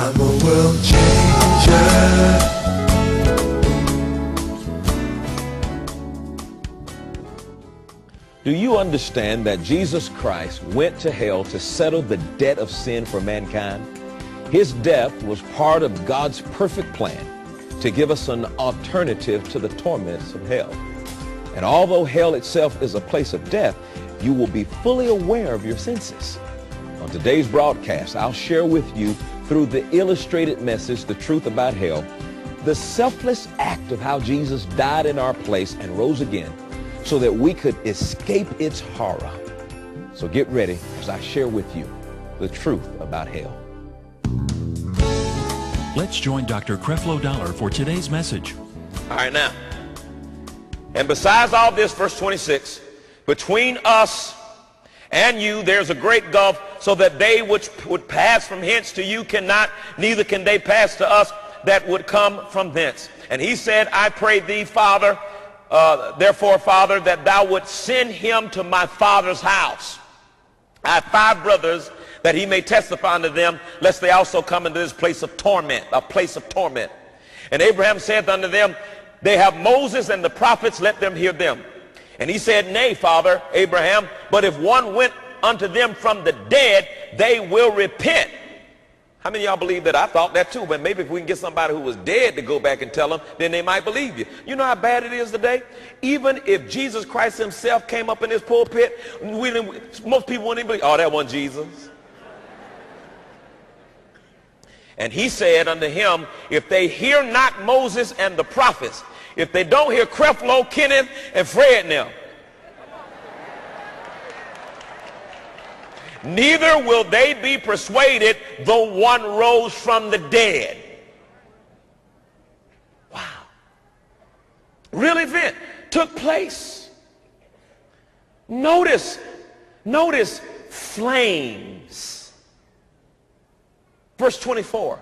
I'm a world changer. Do you understand that Jesus Christ went to hell to settle the debt of sin for mankind? His death was part of God's perfect plan to give us an alternative to the torments of hell. And although hell itself is a place of death, you will be fully aware of your senses. On today's broadcast, I'll share with you through the illustrated message, The Truth About Hell, the selfless act of how Jesus died in our place and rose again so that we could escape its horror. So get ready as I share with you the truth about hell. Let's join Dr. Creflo Dollar for today's message. All right, now. And besides all this, verse 26, between us and you there's a great gulf, so that they which would pass from hence to you cannot, neither can they pass to us that would come from thence. And he said, I pray thee, Father, therefore, Father, that thou would send him to my father's house. I have 5 brothers, that he may testify unto them, lest they also come into this place of torment, a place of torment. And Abraham saith unto them, they have Moses and the prophets, let them hear them. And he said, nay, Father Abraham, but if one went unto them from the dead, they will repent. How many of y'all believe that? I thought that too, but maybe if we can get somebody who was dead to go back and tell them, then they might believe you. You know how bad it is today? Even if Jesus Christ himself came up in this pulpit, most people wouldn't even believe, oh, that wasn't Jesus. And he said unto him, if they hear not Moses and the prophets, if they don't hear Creflo, Kenneth, and Fred now, neither will they be persuaded though one rose from the dead. Wow. Real event took place. Notice flames. Verse 24.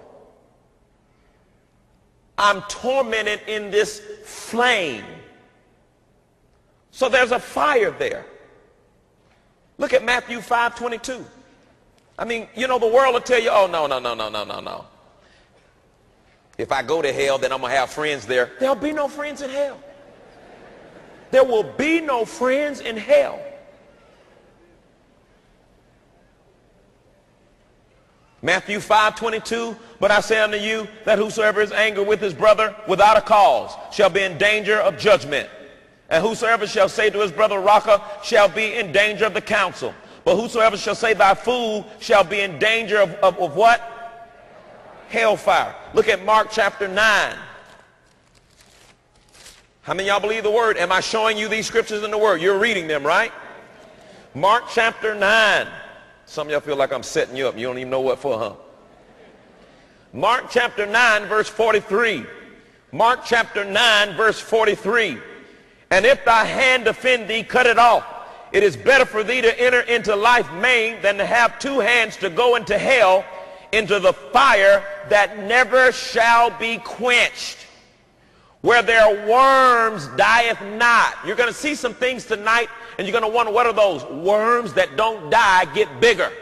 I'm tormented in this flame. So there's a fire there. Look at Matthew 5:22. I mean, you know, the world will tell you, oh, no. If I go to hell, then I'm going to have friends there. There'll be no friends in hell. There will be no friends in hell. Matthew 5:22, but I say unto you that whosoever is angry with his brother without a cause shall be in danger of judgment. And whosoever shall say to his brother, Raca, shall be in danger of the council. But whosoever shall say, thy fool, shall be in danger of what? Hellfire. Look at Mark chapter 9. How many of y'all believe the word? Am I showing you these scriptures in the word? You're reading them, right? Mark chapter 9. Some of y'all feel like I'm setting you up. You don't even know what for, huh? Mark chapter 9, verse 43. Mark chapter 9, verse 43. And if thy hand offend thee, cut it off. It is better for thee to enter into life maimed than to have 2 hands to go into hell, into the fire that never shall be quenched, where their worms dieth not. You're going to see some things tonight, and you're going to wonder, what are those? Worms that don't die get bigger.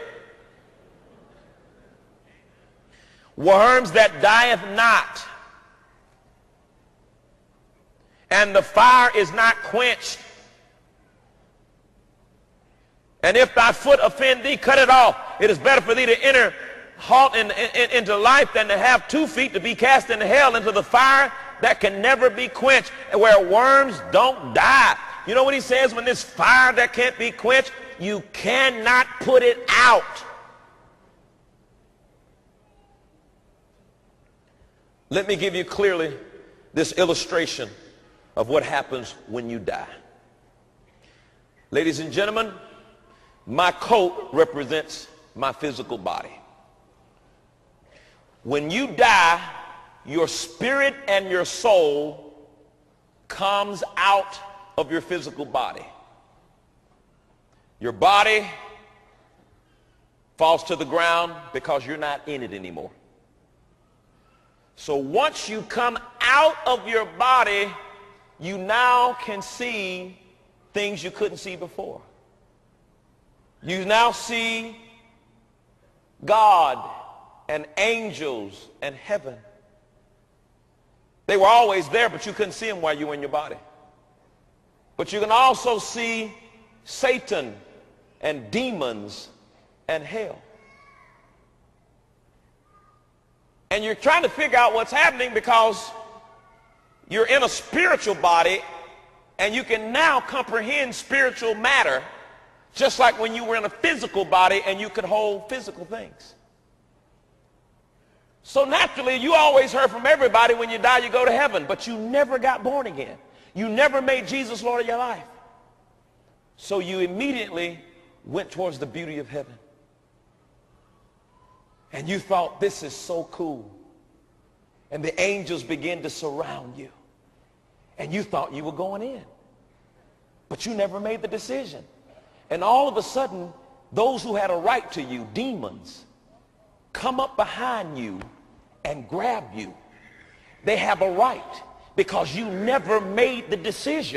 Worms that dieth not. And the fire is not quenched. And if thy foot offend thee, cut it off. It is better for thee to enter into life than to have 2 feet to be cast into hell, into the fire that can never be quenched, and where worms don't die. You know what he says when this fire that can't be quenched, you cannot put it out. Let me give you clearly this illustration of what happens when you die. Ladies and gentlemen, my coat represents my physical body. When you die, your spirit and your soul comes out of your physical body. Your body falls to the ground because you're not in it anymore. So once you come out of your body, you now can see things you couldn't see before. You now see God and angels and heaven. They were always there, but you couldn't see them while you were in your body. But you can also see Satan and demons and hell. And you're trying to figure out what's happening because you're in a spiritual body and you can now comprehend spiritual matter just like when you were in a physical body and you could hold physical things. So naturally, you always heard from everybody when you die, you go to heaven, but you never got born again. You never made Jesus Lord of your life. So you immediately went towards the beauty of heaven. And you thought, this is so cool. And the angels began to surround you. And you thought you were going in. But you never made the decision. And all of a sudden, those who had a right to you, demons, come up behind you and grab you. They have a right because you never made the decision